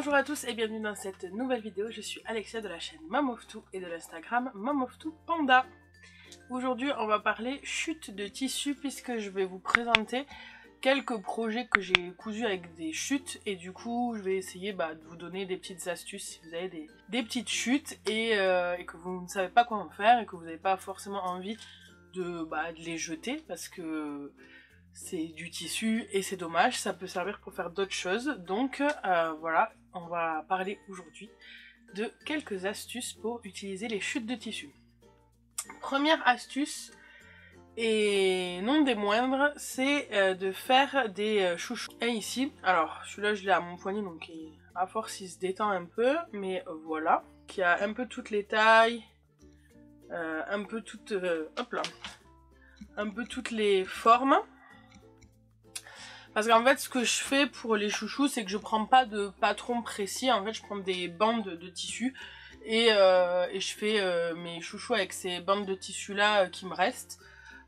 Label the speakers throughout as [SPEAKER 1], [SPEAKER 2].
[SPEAKER 1] Bonjour à tous et bienvenue dans cette nouvelle vidéo. Je suis Alexia de la chaîne Momoftou et de l'Instagram MomofTouPanda. Aujourd'hui on va parler chute de tissu puisque je vais vous présenter quelques projets que j'ai cousus avec des chutes et du coup je vais essayer de vous donner des petites astuces si vous avez des petites chutes et que vous ne savez pas quoi en faire et que vous n'avez pas forcément envie de les jeter parce que c'est du tissu et c'est dommage, ça peut servir pour faire d'autres choses. Donc voilà, on va parler aujourd'hui de quelques astuces pour utiliser les chutes de tissu. Première astuce, et non des moindres, c'est de faire des chouchous. Et ici, alors celui-là je l'ai à mon poignet donc à force il se détend un peu, mais voilà, qui a un peu toutes les tailles, un peu toutes, un peu toutes les formes. Parce qu'en fait, ce que je fais pour les chouchous, c'est que je prends pas de patron précis. En fait, je prends des bandes de tissu et je fais mes chouchous avec ces bandes de tissu-là qui me restent.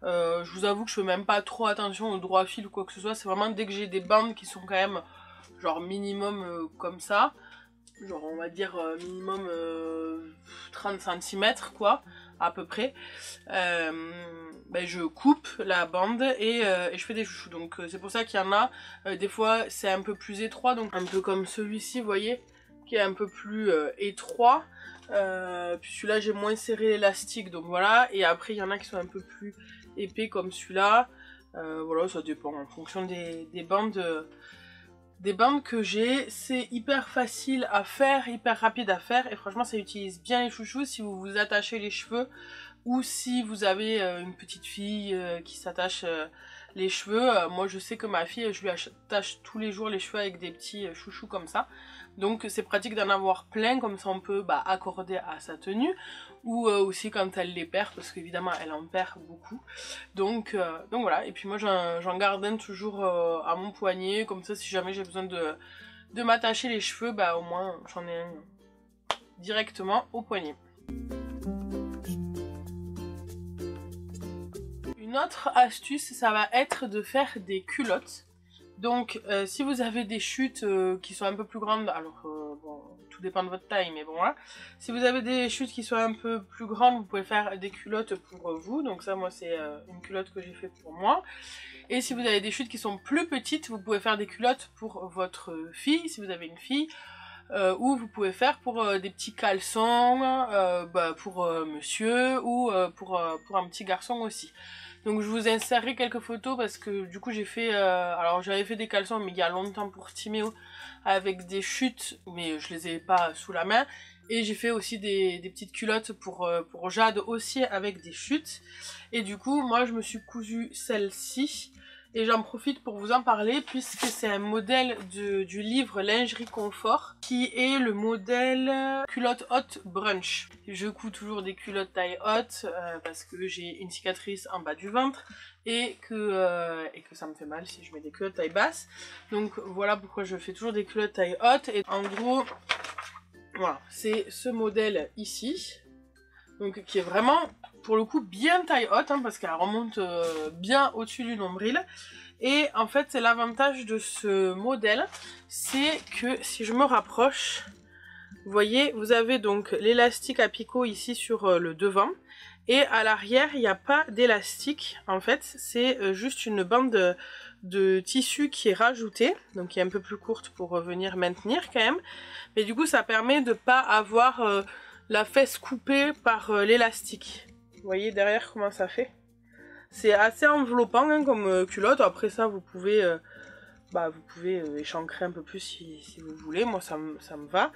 [SPEAKER 1] Je vous avoue que je fais même pas trop attention au droit fil ou quoi que ce soit. C'est vraiment dès que j'ai des bandes qui sont quand même genre minimum comme ça. Genre on va dire minimum 30 cm quoi, à peu près. Je coupe la bande et je fais des chouchous. Donc c'est pour ça qu'il y en a, des fois c'est un peu plus étroit, donc un peu comme celui-ci, vous voyez, qui est un peu plus étroit. Puis celui-là j'ai moins serré l'élastique, donc voilà. Et après il y en a qui sont un peu plus épais comme celui-là. Voilà, ça dépend en fonction des bandes. Des bandes que j'ai, c'est hyper facile à faire, hyper rapide à faire et franchement ça utilise bien les chouchous si vous vous attachez les cheveux ou si vous avez une petite fille qui s'attache les cheveux. Moi je sais que ma fille, je lui attache tous les jours les cheveux avec des petits chouchous comme ça. Donc c'est pratique d'en avoir plein, comme ça on peut accorder à sa tenue. Ou aussi quand elle les perd, parce qu'évidemment elle en perd beaucoup. Donc voilà, et puis moi j'en garde un toujours à mon poignet, comme ça si jamais j'ai besoin de m'attacher les cheveux, au moins j'en ai un directement au poignet. Une autre astuce, ça va être de faire des culottes. Donc si vous avez des chutes qui sont un peu plus grandes, alors bon, tout dépend de votre taille, mais bon voilà. Si vous avez des chutes qui sont un peu plus grandes, vous pouvez faire des culottes pour vous. Donc ça, moi c'est une culotte que j'ai fait pour moi. Et si vous avez des chutes qui sont plus petites, vous pouvez faire des culottes pour votre fille, si vous avez une fille. Ou vous pouvez faire pour des petits caleçons, pour monsieur, ou pour un petit garçon aussi. Donc je vous insérerai quelques photos parce que du coup j'ai fait, alors j'avais fait des caleçons mais il y a longtemps pour Timéo avec des chutes, mais je les ai pas sous la main. Et j'ai fait aussi des petites culottes pour Jade aussi avec des chutes. Et du coup moi je me suis cousu celle-ci. Et j'en profite pour vous en parler puisque c'est un modèle du livre Lingerie Confort qui est le modèle culotte haute brunch. Je couds toujours des culottes taille haute parce que j'ai une cicatrice en bas du ventre et que ça me fait mal si je mets des culottes taille basse. Donc voilà pourquoi je fais toujours des culottes taille haute. Et en gros, voilà, c'est ce modèle ici. Donc qui est vraiment pour le coup bien taille haute parce qu'elle remonte bien au-dessus du nombril. Et en fait c'est l'avantage de ce modèle, c'est que si je me rapproche, vous voyez, vous avez donc l'élastique à picot ici sur le devant. Et à l'arrière il n'y a pas d'élastique, en fait c'est juste une bande de tissu qui est rajoutée, donc qui est un peu plus courte pour venir maintenir quand même. Mais du coup ça permet de pas avoir la fesse coupée par l'élastique. Vous voyez derrière comment ça fait? C'est assez enveloppant comme culotte. Après ça vous pouvez échancrer un peu plus si vous voulez. Moi ça me va.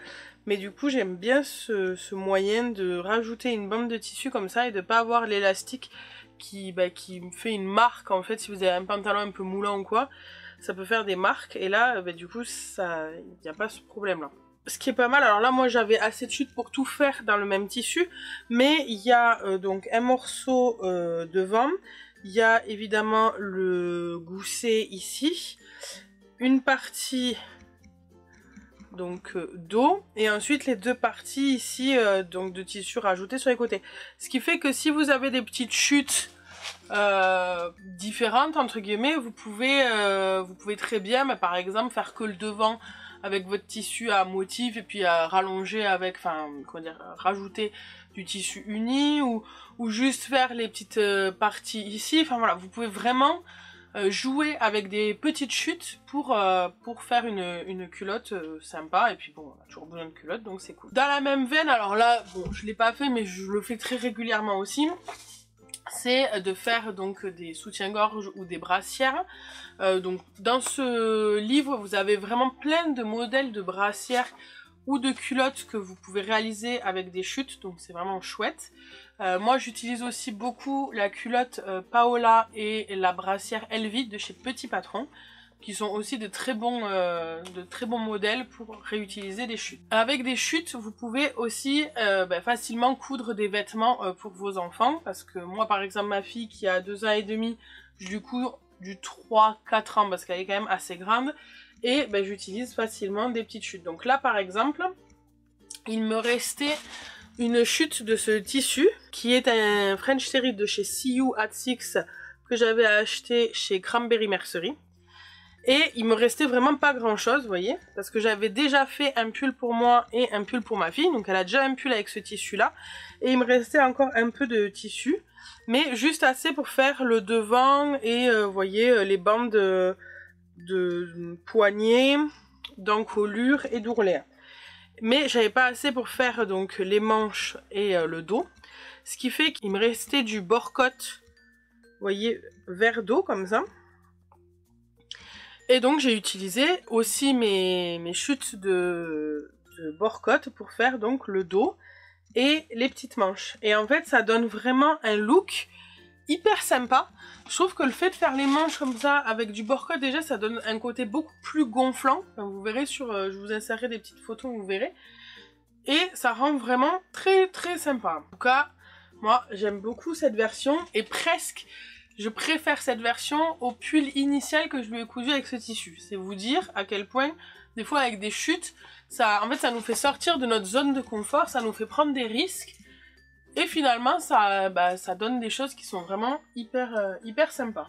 [SPEAKER 1] Mais du coup j'aime bien ce moyen de rajouter une bande de tissu comme ça et de pas avoir l'élastique qui me fait une marque. En fait si vous avez un pantalon un peu moulant ou quoi, ça peut faire des marques. Et là du coup il n'y a pas ce problème là. Ce qui est pas mal, alors là moi j'avais assez de chutes pour tout faire dans le même tissu, mais il y a donc un morceau devant, il y a évidemment le gousset ici, une partie donc dos, et ensuite les deux parties ici donc de tissu rajouté sur les côtés. Ce qui fait que si vous avez des petites chutes différentes entre guillemets, vous pouvez très bien par exemple faire que le devant avec votre tissu à motif et puis à rallonger avec, enfin, comment dire, rajouter du tissu uni ou juste faire les petites parties ici. Enfin voilà, vous pouvez vraiment jouer avec des petites chutes pour faire une culotte sympa. Et puis bon, on a toujours besoin de culotte, donc c'est cool. Dans la même veine, alors là, bon, je l'ai pas fait, mais je le fais très régulièrement aussi. C'est de faire donc des soutiens-gorge ou des brassières. Donc dans ce livre, vous avez vraiment plein de modèles de brassières ou de culottes que vous pouvez réaliser avec des chutes, donc c'est vraiment chouette. Moi j'utilise aussi beaucoup la culotte Paola et la brassière Elvie de chez Petit Patron, qui sont aussi de très bons modèles pour réutiliser des chutes. Avec des chutes, vous pouvez aussi facilement coudre des vêtements pour vos enfants, parce que moi par exemple ma fille qui a 2 ans et demi, je lui cours du 3-4 ans parce qu'elle est quand même assez grande, et j'utilise facilement des petites chutes. Donc là par exemple, il me restait une chute de ce tissu, qui est un French Terry de chez See You at Six, que j'avais acheté chez Cranberry Mercery. Et il me restait vraiment pas grand chose, vous voyez, parce que j'avais déjà fait un pull pour moi et un pull pour ma fille, donc elle a déjà un pull avec ce tissu là, et il me restait encore un peu de tissu, mais juste assez pour faire le devant et vous voyez les bandes de poignets, d'encolure et d'ourlet. Mais j'avais pas assez pour faire donc les manches et le dos, ce qui fait qu'il me restait du bord-côte, vous voyez, vert dos comme ça. Et donc j'ai utilisé aussi mes chutes de bord-côte pour faire donc le dos et les petites manches. Et en fait ça donne vraiment un look hyper sympa. Je trouve que le fait de faire les manches comme ça avec du bord-côte, déjà ça donne un côté beaucoup plus gonflant. Enfin, vous verrez je vous insérerai des petites photos, vous verrez. Et ça rend vraiment très très sympa. En tout cas, moi j'aime beaucoup cette version et presque... je préfère cette version au pull initial que je lui ai cousu avec ce tissu. C'est vous dire à quel point, des fois avec des chutes, en fait ça nous fait sortir de notre zone de confort, ça nous fait prendre des risques. Et finalement, ça donne des choses qui sont vraiment hyper sympas.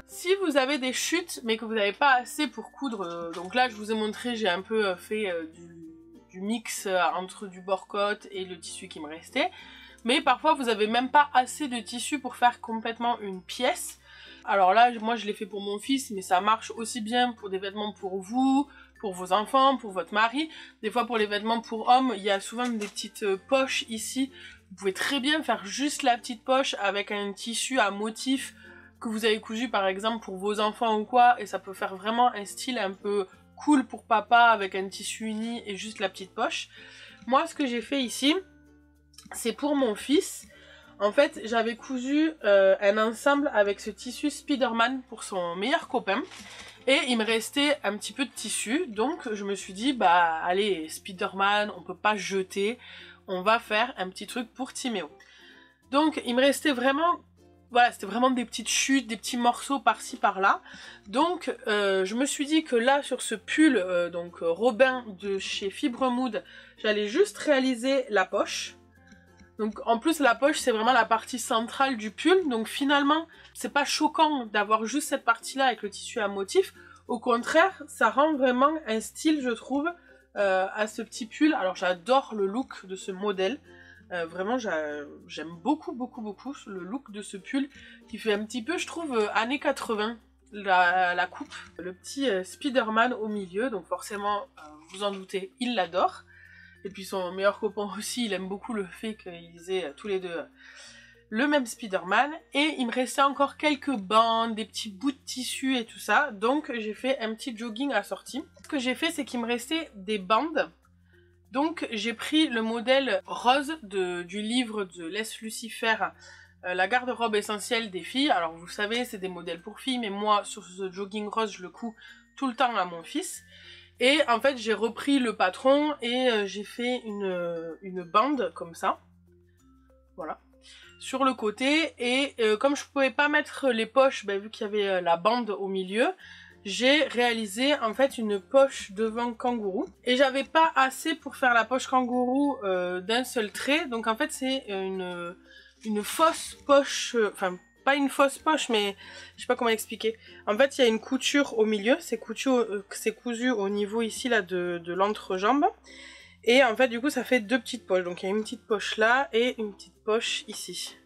[SPEAKER 1] Si vous avez des chutes mais que vous n'avez pas assez pour coudre, donc là je vous ai montré, j'ai un peu fait du mix entre du bord-côte et le tissu qui me restait, mais parfois vous n'avez même pas assez de tissu pour faire complètement une pièce. Alors là moi je l'ai fait pour mon fils, mais ça marche aussi bien pour des vêtements pour vous, pour vos enfants, pour votre mari. Des fois pour les vêtements pour hommes, il y a souvent des petites poches ici. Vous pouvez très bien faire juste la petite poche avec un tissu à motif que vous avez cousu par exemple pour vos enfants ou quoi, et ça peut faire vraiment un style un peu cool pour papa avec un tissu uni et juste la petite poche. Moi ce que j'ai fait ici, c'est pour mon fils. En fait j'avais cousu un ensemble avec ce tissu Spider-Man pour son meilleur copain, et il me restait un petit peu de tissu, donc je me suis dit bah allez, Spider-Man on peut pas jeter, on va faire un petit truc pour Timéo. Donc il me restait vraiment... voilà, c'était vraiment des petites chutes, des petits morceaux par-ci par-là. Donc je me suis dit que là sur ce pull Robin de chez Fibre Mood, j'allais juste réaliser la poche. Donc en plus la poche c'est vraiment la partie centrale du pull, donc finalement c'est pas choquant d'avoir juste cette partie là avec le tissu à motif. Au contraire, ça rend vraiment un style, je trouve, à ce petit pull. Alors j'adore le look de ce modèle. Vraiment j'aime beaucoup le look de ce pull qui fait un petit peu, je trouve, années 80, la coupe, le petit Spider-Man au milieu, donc forcément vous en doutez, il l'adore. Et puis son meilleur copain aussi, il aime beaucoup le fait qu'ils aient tous les deux le même Spider-Man. Et il me restait encore quelques bandes, des petits bouts de tissu et tout ça, donc j'ai fait un petit jogging assorti. Ce que j'ai fait, c'est qu'il me restait des bandes. Donc j'ai pris le modèle rose du livre de Les Lucifer la garde-robe essentielle des filles. Alors vous savez, c'est des modèles pour filles, mais moi sur ce jogging rose, je le couds tout le temps à mon fils. Et en fait, j'ai repris le patron et j'ai fait une bande comme ça. Voilà. Sur le côté. Et comme je pouvais pas mettre les poches, vu qu'il y avait la bande au milieu, j'ai réalisé en fait une poche devant kangourou. Et j'avais pas assez pour faire la poche kangourou d'un seul trait. Donc en fait, c'est une fausse poche, enfin pas une fausse poche, mais je sais pas comment expliquer. En fait, il y a une couture au milieu, c'est cousu au niveau ici là de l'entrejambe. Et en fait, du coup, ça fait deux petites poches. Donc il y a une petite poche là et une petite poche ici.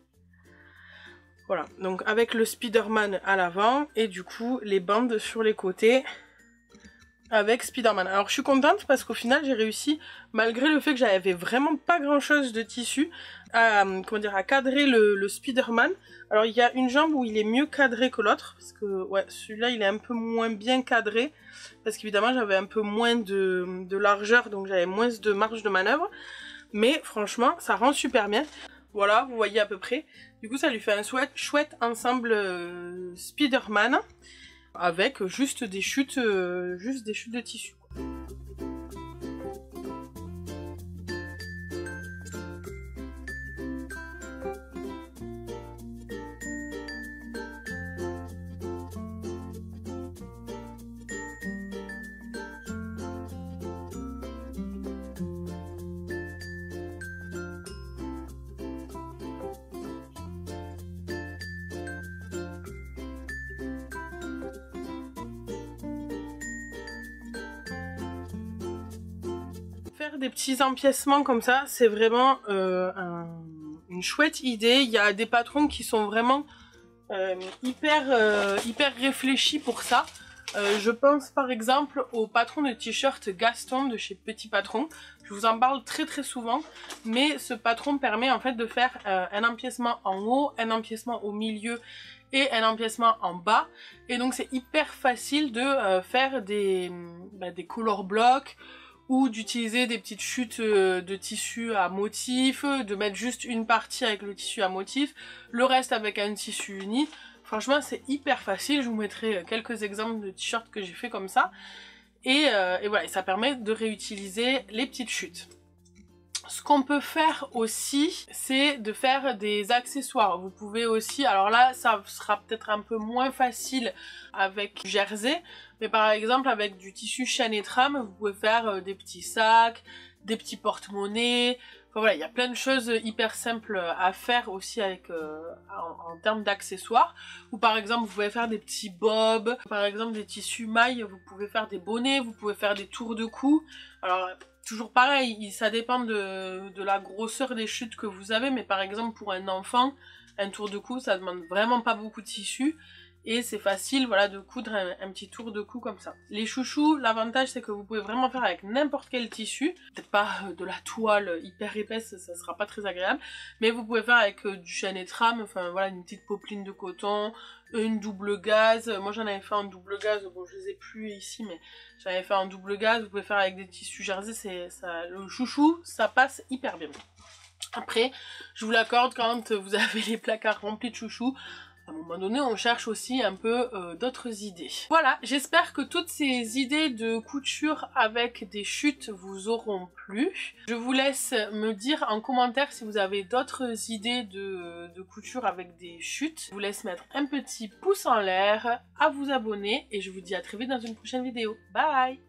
[SPEAKER 1] Voilà, donc avec le Spider-Man à l'avant et du coup les bandes sur les côtés avec Spider-Man. Alors je suis contente parce qu'au final j'ai réussi, malgré le fait que j'avais vraiment pas grand chose de tissu, à cadrer le Spider-Man. Alors il y a une jambe où il est mieux cadré que l'autre, parce que ouais, celui-là il est un peu moins bien cadré, parce qu'évidemment j'avais un peu moins de largeur, donc j'avais moins de marge de manœuvre. Mais franchement ça rend super bien. Voilà, vous voyez à peu près. Du coup ça lui fait un chouette ensemble Spider-Man, avec juste des chutes de tissu. Faire des petits empiècements comme ça, c'est vraiment une chouette idée. Il y a des patrons qui sont vraiment hyper réfléchis pour ça. Je pense par exemple au patron de t-shirt Gaston de chez Petit Patron. Je vous en parle très souvent, mais ce patron permet en fait de faire un empiècement en haut, un empiècement au milieu et un empiècement en bas. Et donc c'est hyper facile de faire des color blocks, ou d'utiliser des petites chutes de tissu à motif, de mettre juste une partie avec le tissu à motif, le reste avec un tissu uni. Franchement c'est hyper facile, je vous mettrai quelques exemples de t-shirts que j'ai fait comme ça. Et voilà, ça permet de réutiliser les petites chutes. Ce qu'on peut faire aussi, c'est de faire des accessoires. Vous pouvez aussi, alors là ça sera peut-être un peu moins facile avec du jersey, mais par exemple avec du tissu chaîne et trame, vous pouvez faire des petits sacs, des petits porte-monnaies. Enfin voilà, il y a plein de choses hyper simples à faire aussi avec en termes d'accessoires. Ou par exemple vous pouvez faire des petits bobs, par exemple des tissus mailles, vous pouvez faire des bonnets, vous pouvez faire des tours de cou. Alors toujours pareil, ça dépend de la grosseur des chutes que vous avez, mais par exemple pour un enfant, un tour de cou ça demande vraiment pas beaucoup de tissu. Et c'est facile, voilà, de coudre un petit tour de cou comme ça. Les chouchous, l'avantage c'est que vous pouvez vraiment faire avec n'importe quel tissu. Peut-être pas de la toile hyper épaisse, ça sera pas très agréable. Mais vous pouvez faire avec du chêne et trame, enfin voilà, une petite popeline de coton, une double gaze. Moi j'en avais fait en double gaze, bon je les ai plus ici, mais j'en avais fait en double gaze. Vous pouvez faire avec des tissus jersey, le chouchou, ça passe hyper bien. Après, je vous l'accorde, quand vous avez les placards remplis de chouchous, à un moment donné, on cherche aussi un peu d'autres idées. Voilà, j'espère que toutes ces idées de couture avec des chutes vous auront plu. Je vous laisse me dire en commentaire si vous avez d'autres idées de couture avec des chutes. Je vous laisse mettre un petit pouce en l'air, à vous abonner et je vous dis à très vite dans une prochaine vidéo. Bye!